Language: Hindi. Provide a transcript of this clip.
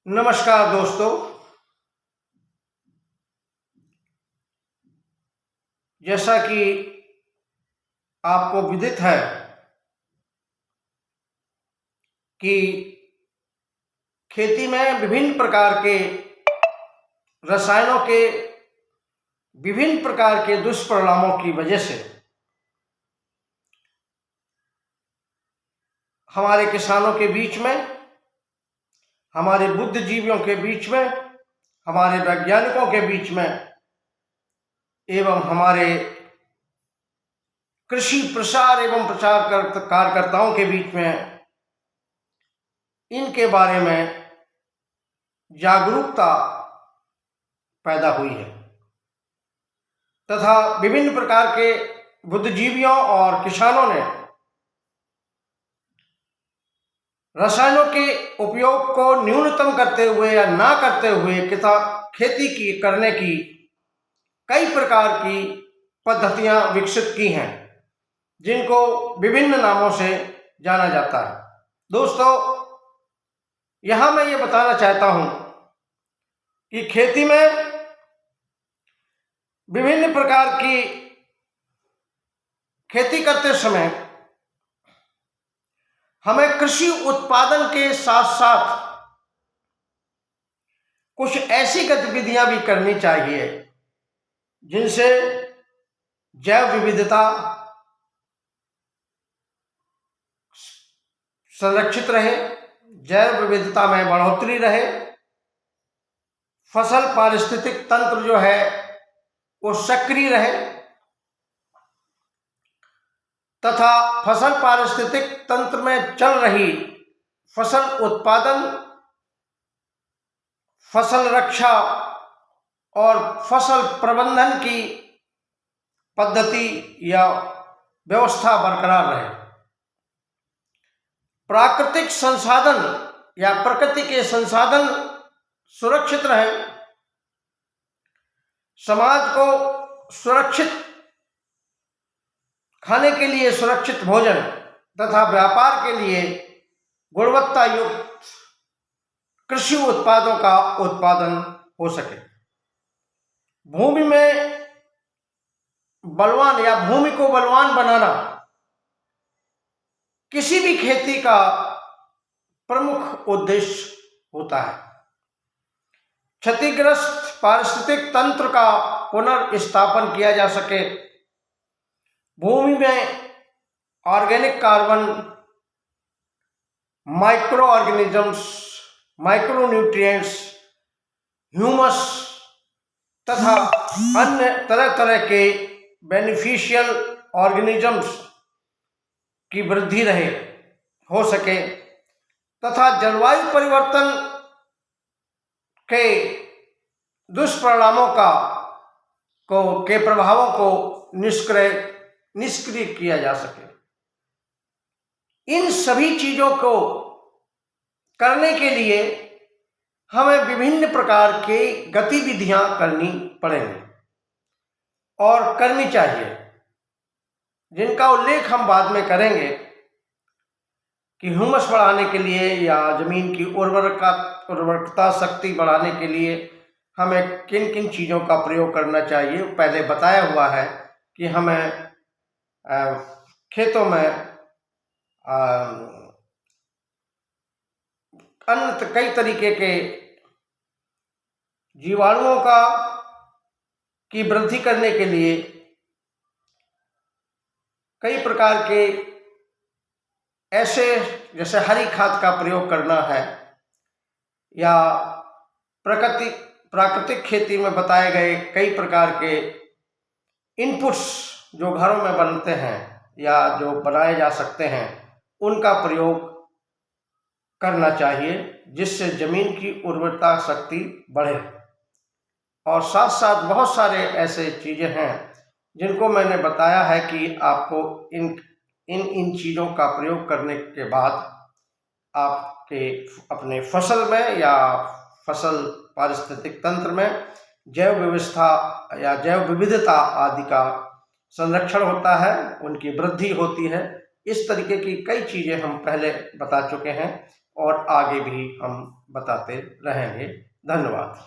नमस्कार दोस्तों। जैसा कि आपको विदित है कि खेती में विभिन्न प्रकार के रसायनों के विभिन्न प्रकार के दुष्परिणामों की वजह से हमारे किसानों के बीच में, हमारे बुद्धिजीवियों के बीच में, हमारे वैज्ञानिकों के बीच में एवं हमारे कृषि प्रसार एवं प्रचार कार्यकर्ताओं के बीच में इनके बारे में जागरूकता पैदा हुई है तथा विभिन्न प्रकार के बुद्धिजीवियों और किसानों ने रसायनों के उपयोग को न्यूनतम करते हुए या ना करते हुए खेती की करने की कई प्रकार की पद्धतियां विकसित की हैं, जिनको विभिन्न नामों से जाना जाता है। दोस्तों, यहां मैं ये बताना चाहता हूं कि खेती में विभिन्न प्रकार की खेती करते समय हमें कृषि उत्पादन के साथ साथ कुछ ऐसी गतिविधियां भी करनी चाहिए जिनसे जैव विविधता संरक्षित रहे, जैव विविधता में बढ़ोतरी रहे, फसल पारिस्थितिक तंत्र जो है वो सक्रिय रहे तथा फसल पारिस्थितिक तंत्र में चल रही फसल उत्पादन, फसल रक्षा और फसल प्रबंधन की पद्धति या व्यवस्था बरकरार रहे। प्राकृतिक संसाधन या प्रकृति के संसाधन सुरक्षित रहे, समाज को सुरक्षित खाने के लिए सुरक्षित भोजन तथा व्यापार के लिए गुणवत्ता युक्त कृषि उत्पादों का उत्पादन हो सके। भूमि में बलवान या भूमि को बलवान बनाना किसी भी खेती का प्रमुख उद्देश्य होता है। क्षतिग्रस्त पारिस्थितिक तंत्र का पुनर्स्थापन किया जा सके, भूमि में organic carbon, micro organisms, micro nutrients, humus तथा अन्य तरह तरह के बेनिफिशियल ऑर्गेनिजम्स की वृद्धि रहे हो सके तथा जलवायु परिवर्तन के दुष्परिणामों के प्रभावों को निष्क्रिय किया जा सके। इन सभी चीजों को करने के लिए हमें विभिन्न प्रकार की गतिविधियां करनी पड़ेंगी और करनी चाहिए, जिनका उल्लेख हम बाद में करेंगे कि ह्यूमस बढ़ाने के लिए या जमीन की उर्वरकता शक्ति बढ़ाने के लिए हमें किन किन चीज़ों का प्रयोग करना चाहिए। पहले बताया हुआ है कि हमें खेतों में अन्य कई तरीके के जीवाणुओं की वृद्धि करने के लिए कई प्रकार के ऐसे जैसे हरी खाद का प्रयोग करना है या प्राकृतिक खेती में बताए गए कई प्रकार के इनपुट्स जो घरों में बनते हैं या जो बनाए जा सकते हैं उनका प्रयोग करना चाहिए, जिससे जमीन की उर्वरता शक्ति बढ़े। और साथ साथ बहुत सारे ऐसे चीज़ें हैं जिनको मैंने बताया है कि आपको इन चीज़ों का प्रयोग करने के बाद आपके अपने फसल में या फसल पारिस्थितिक तंत्र में जैव व्यवस्था या जैव विविधता आदि का संरक्षण होता है, उनकी वृद्धि होती है। इस तरीके की कई चीज़ें हम पहले बता चुके हैं और आगे भी हम बताते रहेंगे। धन्यवाद।